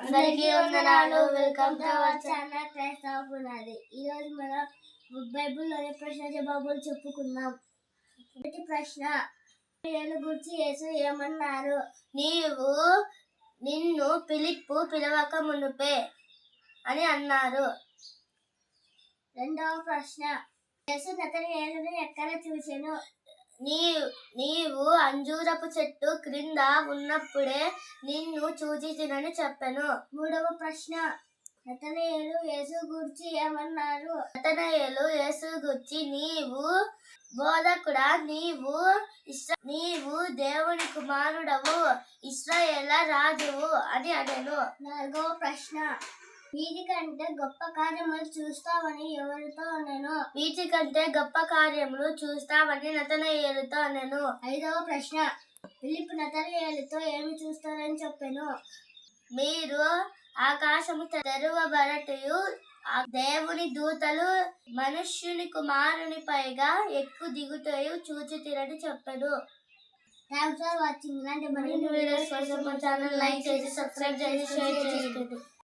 అందరికీ వందనాలు. Welcome to our channel క్రైస్తవ పునాది. ఈరోజు మనం బైబిల్లోని ప్రశ్న జవాబులు చెప్పుకుందాం. మొదటి ప్రశ్న, గురించి యేసు ఏమన్నారు? నిన్ను ఫిలిప్పు పిలవక మునుపే అని అన్నారు. రెండవ ప్రశ్న, యేసు నతనయేలును ఎక్కడ చూసెను? నీవు అంజూరపు చెట్టు క్రింద ఉన్నప్పుడే నిన్ను చూచితినని చెప్పెను. మూడవ ప్రశ్న, నతనయేలు యేసు గూర్చి ఏమన్నారు? నతనయేలు యేసు గూర్చి, నీవు బోధకుడా, నీవు దేవుని కుమారుడవు, ఇశ్రాయేలు రాజువు అని అనెను. నాలుగవ ప్రశ్న, వీటి కంటే గొప్ప కార్యములు చూస్తావని ఎవరితో అనెను? వీటి కంటే గొప్ప కార్యములు చూస్తావని నతనయేలుతో అనెను. ఐదవ ప్రశ్న, ఫిలిప్పు నతనయేలుతో ఏమి చూస్తారని చెప్పెను? మీరు ఆకాశము తెరవబడటయు దేవుని దూతలు మనుష్యుని కుమారుని పైగా ఎక్కు దిగుటయు చూచుతిరని చెప్పెను. Thanks for watching. ఇలాంటి మరిన్ని వీడియోస్ కోసం మా ఛానల్ లైక్ చేసి సబ్స్క్రైబ్ చేసి షేర్ చేసుకోండి.